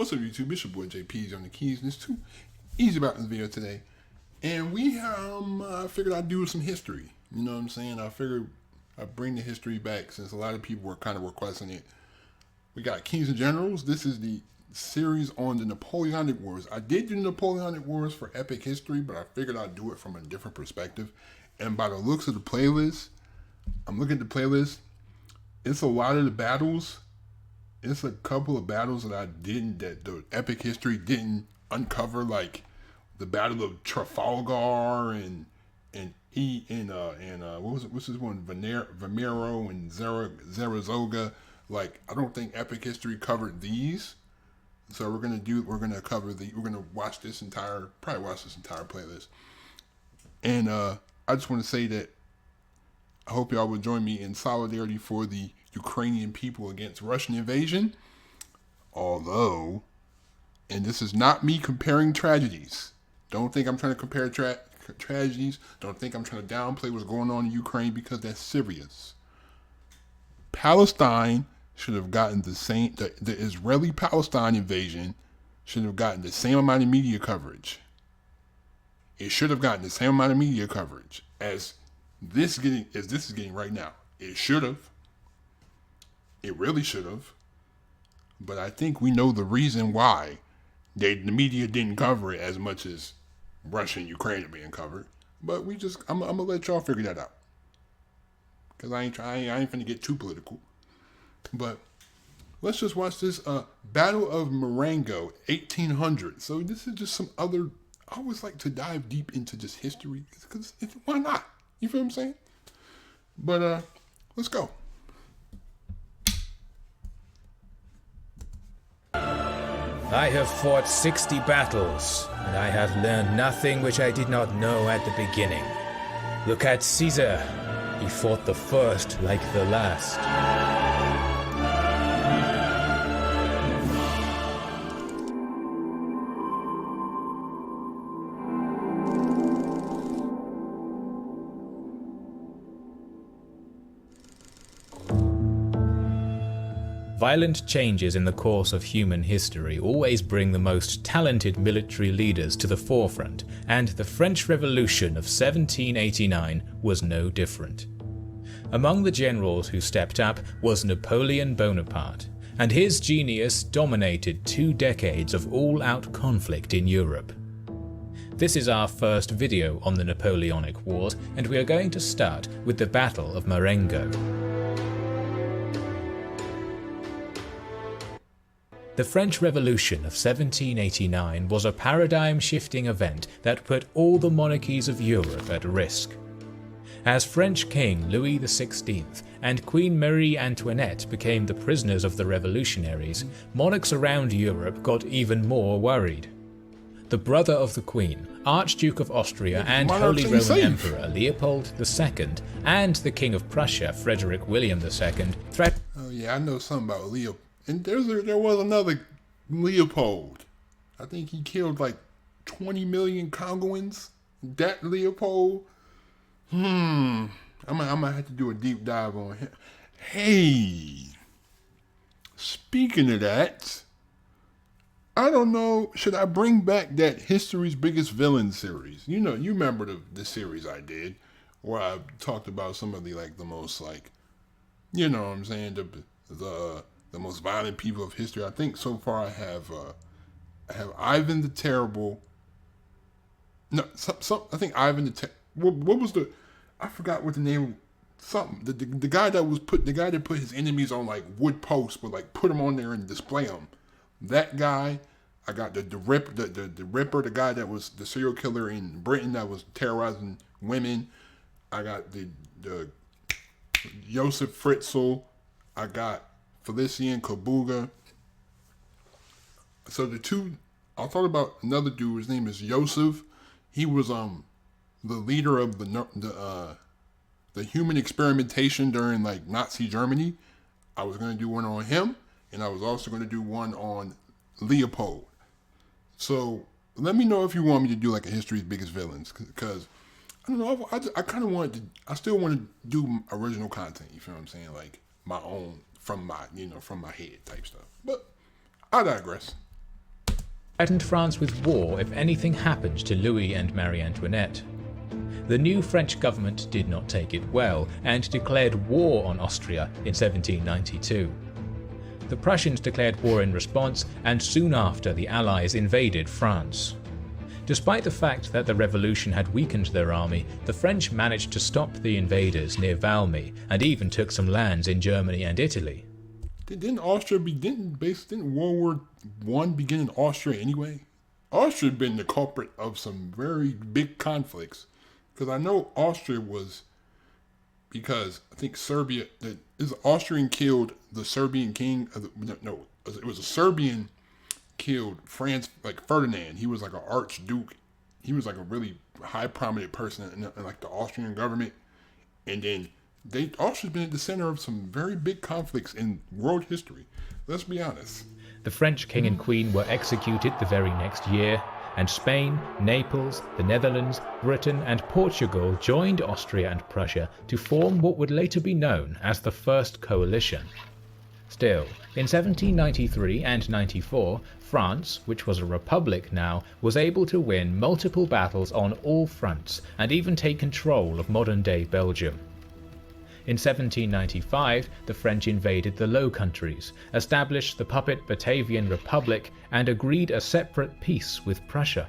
What's up, YouTube? It's your boy JP's on the keys, and it's too easy about this video today. And I figured I'd do some history. You know what I'm saying? I figured I'd bring the history back since a lot of people were kind of requesting it. We got Kings and Generals. This is the series on the Napoleonic Wars. I did do the Napoleonic Wars for Epic History, but I figured I'd do it from a different perspective. And by the looks of the playlist, I'm looking at the playlist, it's a lot of the battles. It's a couple of battles that the Epic History didn't uncover, like the Battle of Trafalgar and what's this one, Vimero and Zaragoza. Like, I don't think Epic History covered these, so we're gonna watch this entire playlist. And I just want to say that I hope y'all will join me in solidarity for the Ukrainian people against Russian invasion. Although, and this is not me comparing tragedies. Don't think I'm trying to compare tragedies. Don't think I'm trying to downplay what's going on in Ukraine, because that's serious. Palestine should have gotten the Israeli-Palestine invasion should have gotten the same amount of media coverage. It should have gotten the same amount of media coverage as this is getting right now. It should have. It really should have. But I think we know the reason why the media didn't cover it as much as Russia and Ukraine are being covered. But I'm gonna let y'all figure that out, because I ain't finna get too political. But let's just watch this Battle of Marengo, 1800. So this is just some other. I always like to dive deep into just history, because why not? You feel what I'm saying? But let's go. I have fought 60 battles, and I have learned nothing which I did not know at the beginning. Look at Caesar. He fought the first like the last. Violent changes in the course of human history always bring the most talented military leaders to the forefront, and the French Revolution of 1789 was no different. Among the generals who stepped up was Napoleon Bonaparte, and his genius dominated 2 decades of all-out conflict in Europe. This is our first video on the Napoleonic Wars, and we are going to start with the Battle of Marengo. The French Revolution of 1789 was a paradigm-shifting event that put all the monarchies of Europe at risk. As French King Louis XVI and Queen Marie Antoinette became the prisoners of the revolutionaries, monarchs around Europe got even more worried. The brother of the Queen, Archduke of Austria and Holy Roman Emperor Leopold II, and the King of Prussia Frederick William II threatened. Oh yeah, I know something about Leopold. And there was another Leopold. I think he killed like 20 million Congolans. That Leopold. I might have to do a deep dive on him. Hey, speaking of that, I don't know. Should I bring back that History's Biggest Villain series? You remember the series I did, where I talked about some of the most, you know what I'm saying, the most violent people of history. I think so far I have Ivan the Terrible. No, I think Ivan the what was the? I forgot what the name. Something. The guy that put his enemies on like wood posts, but put them on there and display them. That guy. I got the Ripper, the guy that was the serial killer in Britain that was terrorizing women. I got the Joseph Fritzl. I got Felicien Kabuga. So I thought about another dude. His name is Joseph. He was the leader of the human experimentation during Nazi Germany. I was going to do one on him, and I was also going to do one on Leopold. So let me know if you want me to do a History's Biggest Villains, because I don't know. I kind of wanted to. I still want to do original content. You feel what I'm saying? My own from my head type stuff. But I digress. threatened France with war if anything happened to Louis and Marie Antoinette. The new French government did not take it well and declared war on Austria in 1792. The Prussians declared war in response, and soon after the Allies invaded France. Despite the fact that the revolution had weakened their army, the French managed to stop the invaders near Valmy and even took some lands in Germany and Italy. Didn't World War I begin in Austria anyway? Austria had been the culprit of some very big conflicts. Because I know Austria was, because I think Serbia, this Austrian killed the Serbian king. It was a Serbian killed Ferdinand. He was like an archduke. He was like a really high prominent person in like the Austrian government. And then Austria's been at the center of some very big conflicts in world history. Let's be honest. The French king and queen were executed the very next year, and Spain, Naples, the Netherlands, Britain and Portugal joined Austria and Prussia to form what would later be known as the First Coalition. Still, in 1793 and 94, France, which was a republic now, was able to win multiple battles on all fronts and even take control of modern-day Belgium. In 1795, the French invaded the Low Countries, established the puppet Batavian Republic, and agreed a separate peace with Prussia.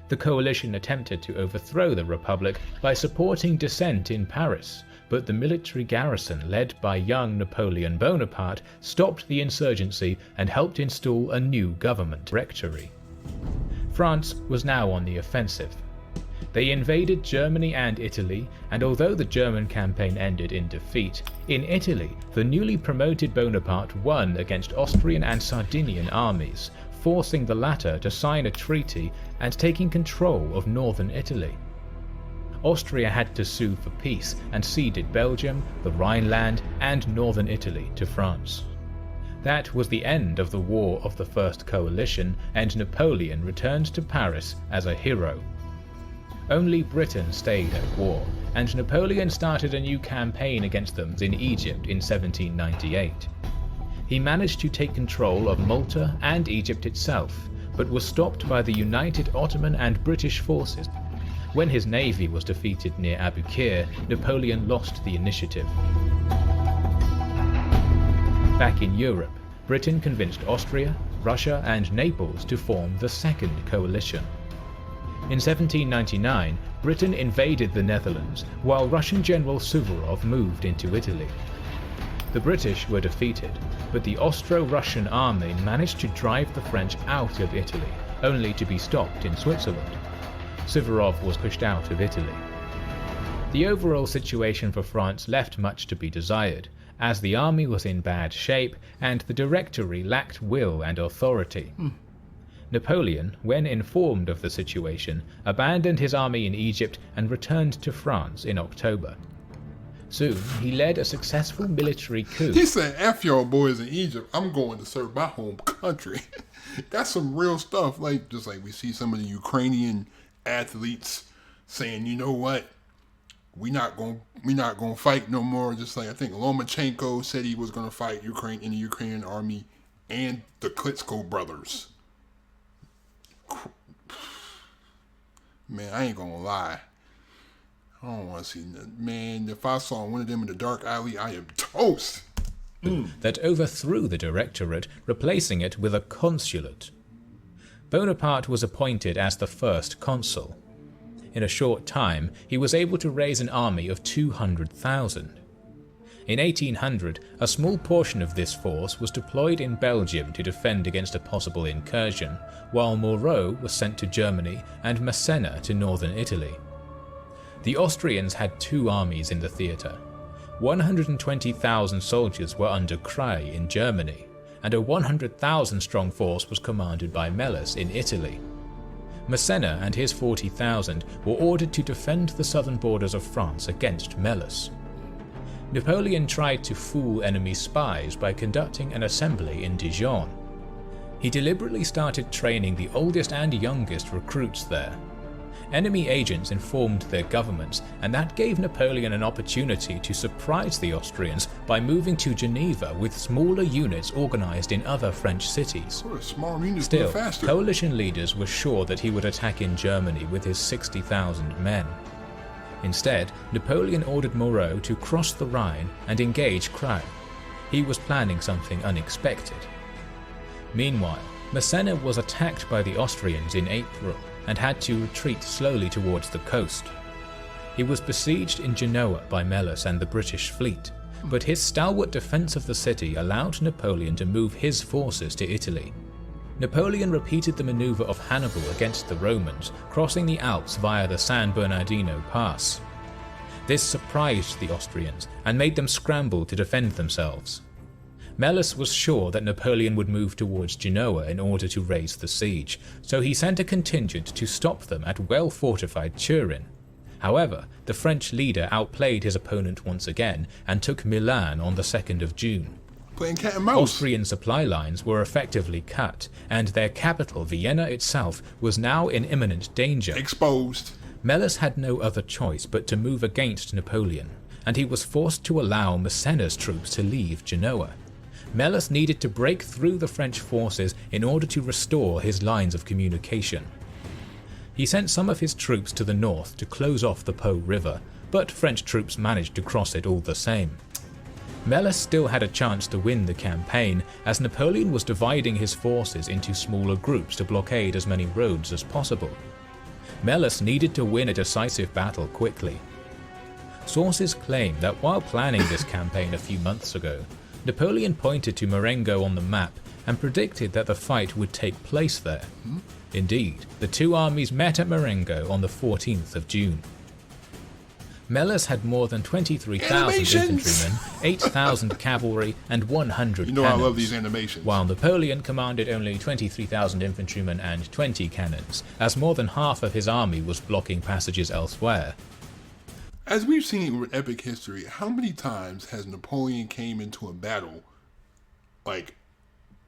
The coalition attempted to overthrow the Republic by supporting dissent in Paris, but the military garrison led by young Napoleon Bonaparte stopped the insurgency and helped install a new government rectory. France was now on the offensive. They invaded Germany and Italy, and although the German campaign ended in defeat, in Italy the newly promoted Bonaparte won against Austrian and Sardinian armies, forcing the latter to sign a treaty and taking control of northern Italy. Austria had to sue for peace and ceded Belgium, the Rhineland and northern Italy to France. That was the end of the War of the First Coalition, and Napoleon returned to Paris as a hero. Only Britain stayed at war, and Napoleon started a new campaign against them in Egypt in 1798. He managed to take control of Malta and Egypt itself, but was stopped by the united Ottoman and British forces. When his navy was defeated near Abukir, Napoleon lost the initiative. Back in Europe, Britain convinced Austria, Russia and Naples to form the Second Coalition. In 1799, Britain invaded the Netherlands, while Russian General Suvorov moved into Italy. The British were defeated, but the Austro-Russian army managed to drive the French out of Italy, only to be stopped in Switzerland. Suvorov was pushed out of Italy. The overall situation for France left much to be desired, as the army was in bad shape and the Directory lacked will and authority. Napoleon, when informed of the situation, abandoned his army in Egypt and returned to France in October. Soon, he led a successful military coup. He said, F y'all boys in Egypt, I'm going to serve my home country. That's some real stuff. Just like we see some of the Ukrainian athletes saying, you know what, we not gonna fight no more. Just like I think Lomachenko said he was gonna fight Ukraine in the Ukrainian army, and the Klitschko brothers. Man, I ain't gonna lie. I don't want to see that. Man, if I saw one of them in the dark alley, I am toast. That overthrew the Directorate, replacing it with a consulate. Bonaparte was appointed as the first consul. In a short time, he was able to raise an army of 200,000. In 1800, a small portion of this force was deployed in Belgium to defend against a possible incursion, while Moreau was sent to Germany and Massena to northern Italy. The Austrians had two armies in the theatre. 120,000 soldiers were under Kray in Germany, and a 100,000-strong force was commanded by Melas in Italy. Massena and his 40,000 were ordered to defend the southern borders of France against Melas. Napoleon tried to fool enemy spies by conducting an assembly in Dijon. He deliberately started training the oldest and youngest recruits there. Enemy agents informed their governments, and that gave Napoleon an opportunity to surprise the Austrians by moving to Geneva with smaller units organized in other French cities. Still, coalition leaders were sure that he would attack in Germany with his 60,000 men. Instead, Napoleon ordered Moreau to cross the Rhine and engage Krau. He was planning something unexpected. Meanwhile, Massena was attacked by the Austrians in April and had to retreat slowly towards the coast. He was besieged in Genoa by Melas and the British fleet, but his stalwart defense of the city allowed Napoleon to move his forces to Italy. Napoleon repeated the maneuver of Hannibal against the Romans, crossing the Alps via the San Bernardino Pass. This surprised the Austrians and made them scramble to defend themselves. Melas was sure that Napoleon would move towards Genoa in order to raise the siege, so he sent a contingent to stop them at well-fortified Turin. However, the French leader outplayed his opponent once again and took Milan on the 2nd of June. Playing cat and mouse. Austrian supply lines were effectively cut, and their capital, Vienna itself, was now in imminent danger. Exposed. Melas had no other choice but to move against Napoleon, and he was forced to allow Massena's troops to leave Genoa. Melas needed to break through the French forces in order to restore his lines of communication. He sent some of his troops to the north to close off the Po River, but French troops managed to cross it all the same. Melas still had a chance to win the campaign, as Napoleon was dividing his forces into smaller groups to blockade as many roads as possible. Melas needed to win a decisive battle quickly. Sources claim that while planning this campaign a few months ago, Napoleon pointed to Marengo on the map and predicted that the fight would take place there. Indeed, the two armies met at Marengo on the 14th of June. Melas had more than 23,000 infantrymen, 8,000 cavalry, and 100 cannons. I love these animations. While Napoleon commanded only 23,000 infantrymen and 20 cannons, as more than half of his army was blocking passages elsewhere. As we've seen with epic history, how many times has Napoleon came into a battle, like,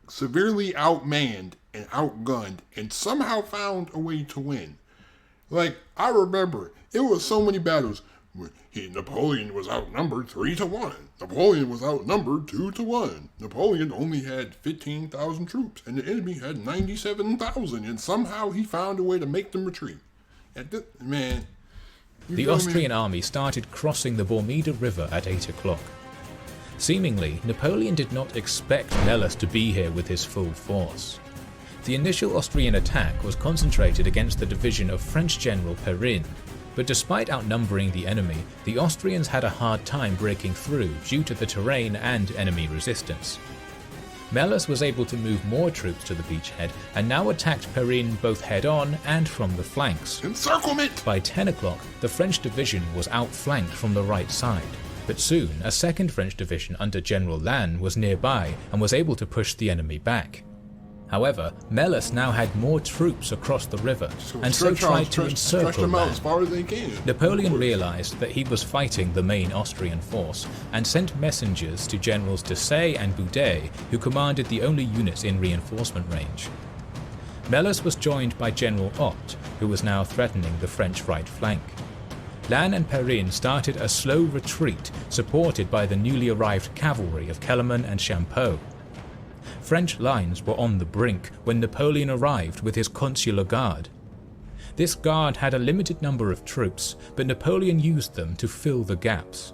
severely outmanned and outgunned, and somehow found a way to win? Like, I remember, it was so many battles where Napoleon was outnumbered 3-1. Napoleon was outnumbered 2-1. Napoleon only had 15,000 troops, and the enemy had 97,000, and somehow he found a way to make them retreat. Man... The Austrian army started crossing the Bormida River at 8 o'clock. Seemingly, Napoleon did not expect Melas to be here with his full force. The initial Austrian attack was concentrated against the division of French General Perrin, but despite outnumbering the enemy, the Austrians had a hard time breaking through due to the terrain and enemy resistance. Melas was able to move more troops to the beachhead and now attacked Perrin both head-on and from the flanks. Encirclement! By 10 o'clock, the French division was outflanked from the right side, but soon a second French division under General Lannes was nearby and was able to push the enemy back. However, Melas now had more troops across the river, and so tried to encircle them out Lannes. as far as they can. Napoleon realized that he was fighting the main Austrian force, and sent messengers to Generals Desaix and Boudet, who commanded the only units in reinforcement range. Melas was joined by General Ott, who was now threatening the French right flank. Lannes and Perrin started a slow retreat, supported by the newly arrived cavalry of Kellermann and Champeaux. French lines were on the brink when Napoleon arrived with his consular guard. This guard had a limited number of troops, but Napoleon used them to fill the gaps.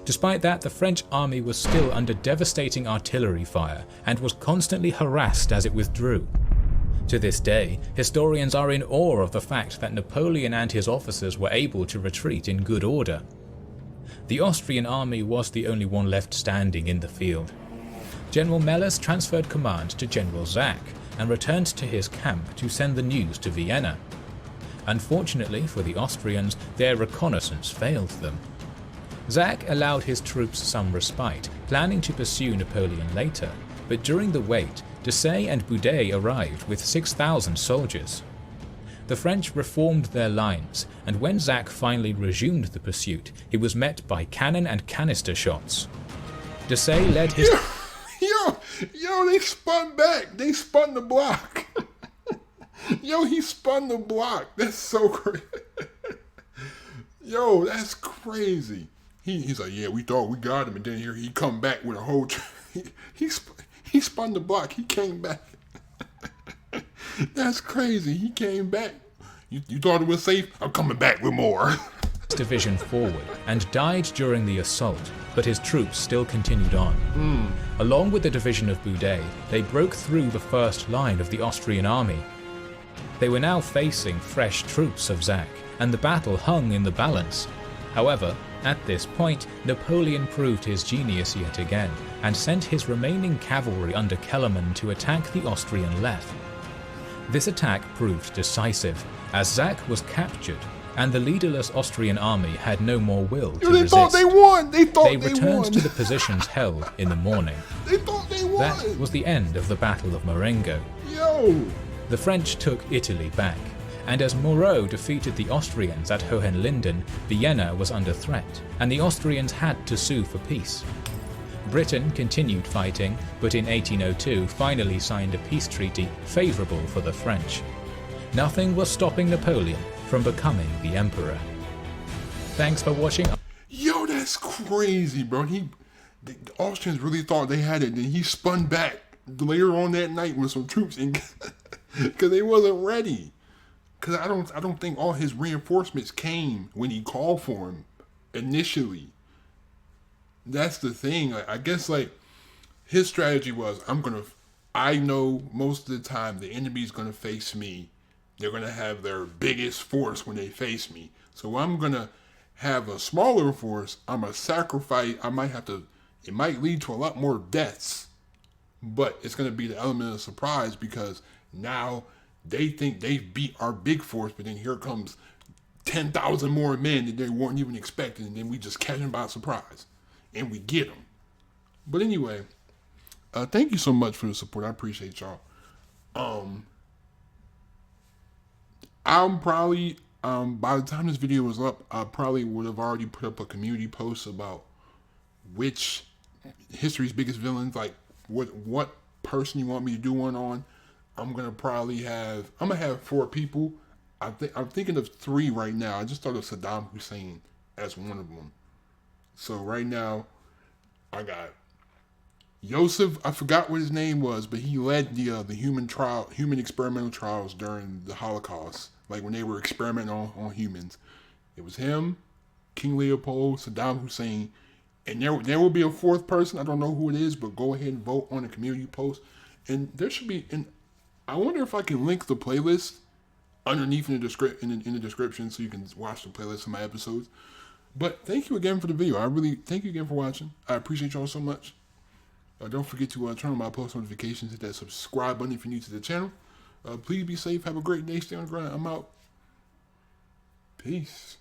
Despite that, the French army was still under devastating artillery fire and was constantly harassed as it withdrew. To this day, historians are in awe of the fact that Napoleon and his officers were able to retreat in good order. The Austrian army was the only one left standing in the field. General Melas transferred command to General Zach and returned to his camp to send the news to Vienna. Unfortunately for the Austrians, their reconnaissance failed them. Zach allowed his troops some respite, planning to pursue Napoleon later, but during the wait, Desaix and Boudet arrived with 6,000 soldiers. The French reformed their lines, and when Zach finally resumed the pursuit, he was met by cannon and canister shots. Desaix led his... Yo, they spun back. They spun the block. Yo, he spun the block. That's so crazy. Yo, that's crazy. He's like, yeah, we thought we got him, and then here he come back with a whole. He spun the block. He came back. That's crazy. He came back. You thought it was safe? I'm coming back with more. Division forward and died during the assault, but his troops still continued on. Along with the division of Boudet, they broke through the first line of the Austrian army. They were now facing fresh troops of Zach, and the battle hung in the balance. However, at this point, Napoleon proved his genius yet again, and sent his remaining cavalry under Kellerman to attack the Austrian left. This attack proved decisive, as Zach was captured, and the leaderless Austrian army had no more will to resist. They thought they won! They returned to the positions held in the morning. They thought they won! That was the end of the Battle of Marengo. Yo! The French took Italy back, and as Moreau defeated the Austrians at Hohenlinden, Vienna was under threat, and the Austrians had to sue for peace. Britain continued fighting, but in 1802 finally signed a peace treaty favourable for the French. Nothing was stopping Napoleon from becoming the emperor. Thanks for watching. Yo, that's crazy, bro. The Austrians really thought they had it, then he spun back later on that night with some troops in, because they wasn't ready. Because I don't think all his reinforcements came when he called for them initially. That's the thing. I guess his strategy was, I know most of the time the enemy's gonna face me. They're gonna have their biggest force when they face me. So I'm gonna have a smaller force. I'm gonna sacrifice. It might lead to a lot more deaths, but it's gonna be the element of surprise because now they think they've beat our big force, but then here comes 10,000 more men that they weren't even expecting, and then we just catch them by surprise. And we get them. But anyway, thank you so much for the support. I appreciate y'all. I'm probably, by the time this video was up, I probably would have already put up a community post about which history's biggest villains, like what person you want me to do one on. I'm gonna have 4 people. I'm thinking of 3 right now. I just thought of Saddam Hussein as one of them. So right now, I got Joseph. I forgot what his name was, but he led the human experimental trials during the Holocaust, like when they were experimenting on humans. It was him, King Leopold, Saddam Hussein, and there will be a 4th person. I don't know who it is, but go ahead and vote on the community post. And there should be. And I wonder if I can link the playlist underneath in the description, so you can watch the playlist of my episodes. But thank you again for the video. Thank you again for watching. I appreciate y'all so much. Don't forget to turn on my post notifications. Hit that subscribe button if you're new to the channel. Please be safe. Have a great day. Stay on the grind. I'm out. Peace.